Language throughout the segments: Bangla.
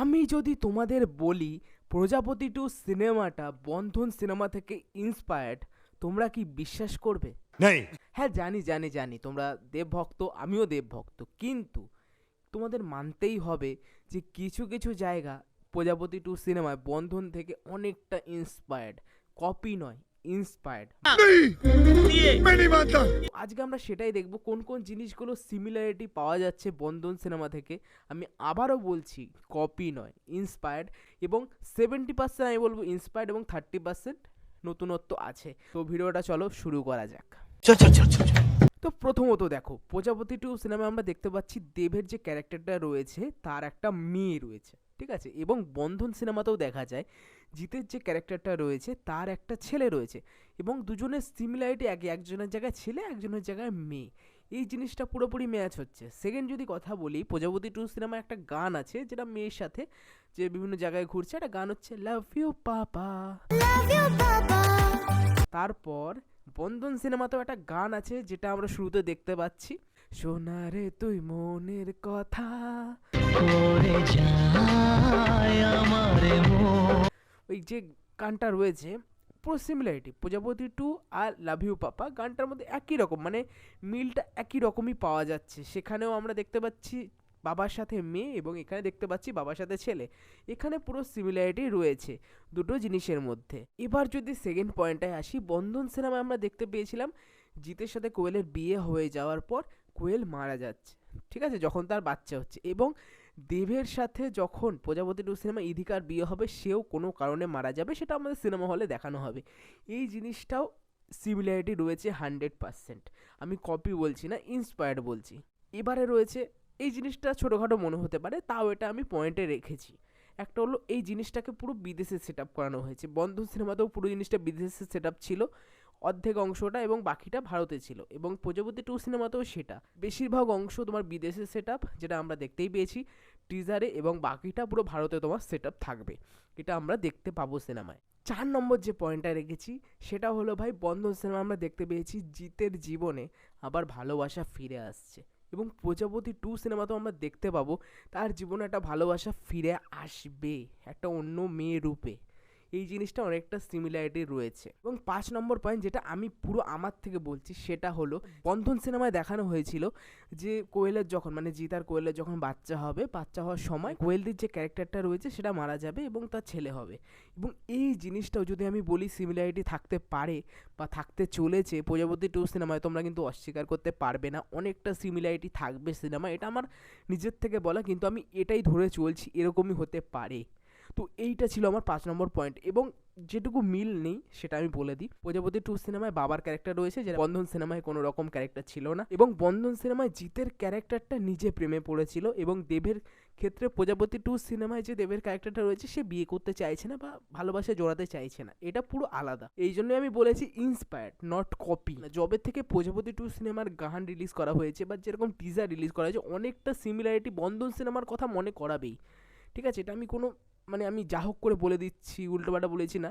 আমি যদি তোমাদের বলি প্রজাপতি টু সিনেমাটা বন্ধন সিনেমা থেকে ইন্সপায়ার্ড, তোমরা কি বিশ্বাস করবে? नहीं। হ্যাঁ, জানি জানি জানি তোমরা দেবভক্ত, আমিও দেবভক্ত, কিন্তু তোমাদের মানতেই হবে যে কিছু কিছু জায়গা প্রজাপতি টু সিনেমায় বন্ধন থেকে অনেকটা ইন্সপায়ার্ড, কপি নয়, ইন্সপায়ার্ড। मैं नहीं मानता। আজকে আমরা সেটাই দেখব কোন কোন জিনিসগুলো সিমিলারিটি পাওয়া যাচ্ছে বন্ধন সিনেমা থেকে। আমি আবারও বলছি, কপি নয়, ইন্সপায়ার্ড। এবং 70% আমি বলবো ইন্সপায়ার্ড এবং 30% নতুনত্ব আছে। তো ভিডিওটা চলো শুরু করা যাক। चल चल चल चल चल। তো প্রথমত দেখো, প্রজাপতি টু সিনেমায় আমরা দেখতে পাচ্ছি দেবের যে ক্যারেক্টারটা রয়েছে তার একটা মেয়ে রয়েছে, ঠিক আছে। এবং বন্ধন সিনেমাতেও দেখা যায় জিতের যে ক্যারেক্টারটা রয়েছে তার একটা ছেলে রয়েছে, এবং দুজনের সিমিলারিটি একই, একজনের জায়গায় ছেলে, একজনের জায়গায় মেয়ে। এই জিনিসটা পুরোপুরি ম্যাচ হচ্ছে। সেকেন্ড যদি কথা বলি, প্রজাপতি টু সিনেমায় একটা গান আছে যেটা মেয়ের সাথে যে বিভিন্ন জায়গায় ঘুরছে, একটা গান হচ্ছে লাভ ইউ পাপা। তারপর বন্ধন সিনেমাতেও একটা গান আছে যেটা আমরা শুরুতে দেখতে পাচ্ছি, সোনারে তুই মনের কথা করে যায় আমারে মন। ওই যে গানটা রয়েছে, পুরো সিমিলারিটি প্রজাপতি two R love you papa গানটার মধ্যে একই রকম, মানে মিলটা একই রকমই পাওয়া যাচ্ছে। সেখানেও আমরা দেখতে পাচ্ছি বাবার সাথে মেয়ে, এবং এখানে দেখতে পাচ্ছি বাবার সাথে ছেলে। এখানে পুরো সিমিলারিটি রয়েছে দুটো জিনিসের মধ্যে। এবার যদি সেকেন্ড পয়েন্টে আসি, বন্ধন সিনেমায় আমরা দেখতে পেয়েছিলাম জিতের সাথে কোয়েলের বিয়ে হয়ে যাওয়ার পর কোয়েল মারা যাচ্ছে, ঠিক আছে, যখন তার বাচ্চা হচ্ছে। এবং দেবের সাথে যখন প্রজাপতি টু সিনেমা ইধিকার বিয়ে হবে, সেও কোনো কারণে মারা যাবে, সেটা আমাদের সিনেমা হলে দেখানো হবে। এই জিনিসটাও সিমিলারিটি রয়েছে 100%। আমি কপি বলছি না, ইন্সপায়ার্ড বলছি। এবারে রয়েছে, এই জিনিসটা ছোটোখাটো মনে হতে পারে, তাও এটা আমি পয়েন্টে রেখেছি। একটা হলো এই জিনিসটাকে পুরো বিদেশে সেট আপ করানো হয়েছে। বন্ধন সিনেমাতেও পুরো জিনিসটা বিদেশে সেট আপ ছিল, অর্ধেক অংশটা, এবং বাকিটা ভারতে ছিল। এবং প্রজাপতি টু সিনেমাতেও সেটা বেশিরভাগ অংশ তোমার বিদেশে সেট আপ, যেটা আমরা দেখতেই পেয়েছি টিজারে, এবং বাকিটা পুরো ভারতে তোমার সেট আপ থাকবে, এটা আমরা দেখতে পাবো সিনেমায়। 4 নম্বর যে পয়েন্টটা রেখেছি সেটা হলো, ভাই বন্ধন সিনেমা আমরা দেখতে পেয়েছি জিতের জীবনে আবার ভালোবাসা ফিরে আসছে, এবং প্রজাপতি টু সিনেমাতেও আমরা দেখতে পাবো তার জীবনে একটা ভালোবাসা ফিরে আসবে একটা অন্য মেয়ে রূপে। এই জিনিসটা অনেকটা সিমিলারিটি রয়েছে। এবং 5 নম্বর পয়েন্ট, যেটা আমি পুরো আমার থেকে বলছি, সেটা হলো বন্ধন সিনেমায় দেখানো হয়েছিল যে কোয়েলের যখন, মানে জিৎ আর কোয়েলের যখন বাচ্চা হবে, বাচ্চা হওয়ার সময় কোয়েলদের যে ক্যারেক্টারটা রয়েছে সেটা মারা যাবে এবং তার ছেলে হবে। এবং এই জিনিসটাও যদি আমি বলি সিমিলারিটি থাকতে পারে বা থাকতে চলেছে প্রজাপতি টু সিনেমায়, তোমরা কিন্তু অস্বীকার করতে পারবে না, অনেকটা সিমিলারিটি থাকবে সিনেমা। এটা আমার নিজের থেকে বলা, কিন্তু আমি এটাই ধরে চলছি, এরকমই হতে পারে। তো এইটা ছিল আমার 5 নম্বর পয়েন্ট। এবং যেটুকু মিল নেই সেটা আমি বলে দিই, প্রজাপতি টু সিনেমায় বাবার ক্যারেক্টার রয়েছে, যেটা বন্ধন সিনেমায় কোনো রকম ক্যারেক্টার ছিল না। এবং বন্ধন সিনেমায় জিতের ক্যারেক্টারটা নিজে প্রেমে পড়েছিল, এবং দেবের ক্ষেত্রে প্রজাপতি টু সিনেমায় যে দেবের ক্যারেক্টারটা রয়েছে সে বিয়ে করতে চাইছে না বা ভালোবাসায় জড়াতে চাইছে না, এটা পুরো আলাদা। এই জন্যই আমি বলেছি ইন্সপায়ার্ড, নট কপি। জবের থেকে প্রজাপতি টু সিনেমার গান রিলিজ করা হয়েছে বা যেরকম টিজার রিলিজ করা হয়েছে, অনেকটা সিমিলারিটি বন্ধন সিনেমার কথা মনে করাবেই, ঠিক আছে। এটা আমি কোনো, মানে আমি যা হোক করে বলে দিচ্ছি, উল্টোপাল্টা বলেছি না।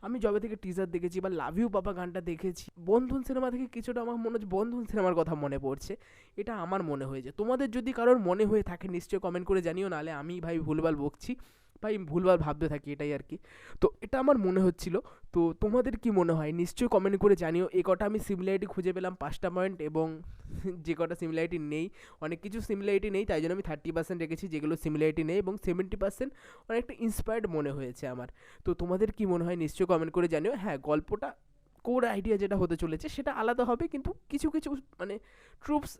আমি যবে থেকে টিজার দেখেছি বা লাভ ইউ পাপা গানটা দেখেছি, বন্ধন সিনেমা থেকে কিছুটা আমার মনে হচ্ছে বন্ধন সিনেমার কথা মনে পড়ছে, এটা আমার মনে হয়েছে। তোমাদের যদি কারোর মনে হয়ে থাকে নিশ্চয়ই কমেন্ট করে জানিও, নাহলে আমি ভাই ভুলভাল বকছি, ভাই ভুলভাল ভাবতে থাকি, এটাই আর কি। তো এটা আমার মনে হচ্ছিল। তো তোমাদের কি মনে হয় নিশ্চয়ই কমেন্ট করে জানিও। এ কটা আমি সিমিলারিটি খুঁজে পেলাম 5টা পয়েন্ট, এবং যে কটা সিমিলারিটি নেই, অনেক কিছু সিমিলারিটি নেই, তাই জন্য আমি 30% রেখেছি যেগুলো সিমিলারিটি নেই, এবং 70% অনেকটা ইন্সপায়ার্ড মনে হয়েছে আমার। তো তোমাদের কি মনে হয় নিশ্চয়ই কমেন্ট করে জানিও। হ্যাঁ, গল্পটা কোর আইডিয়া যেটা হতে চলেছে সেটা আলাদা হবে, কিন্তু কিছু কিছু মানে ট্রুপস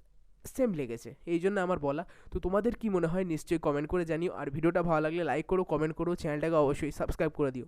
সেম লেগেছে, এই জন্য আমার বলা। তো তোমাদের কি মনে হয় নিশ্চয়ই কমেন্ট করে জানিও। আর ভিডিওটা ভালো লাগলে লাইক করো, কমেন্ট করো, চ্যানেলটাকে অবশ্যই সাবস্ক্রাইব করে দিও।